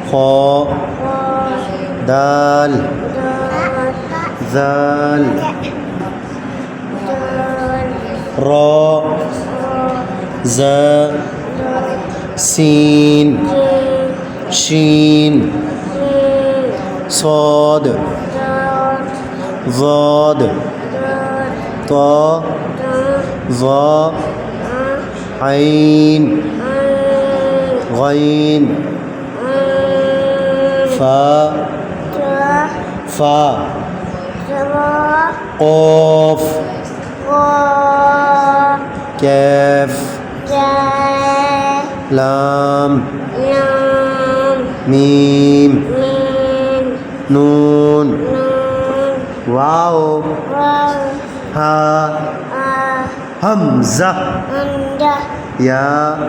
คอดาลซาลรอซาซีนชีนซอดซอดตอซอعين غين فاء قاف كاف لام ميم نون واو ها همزة يا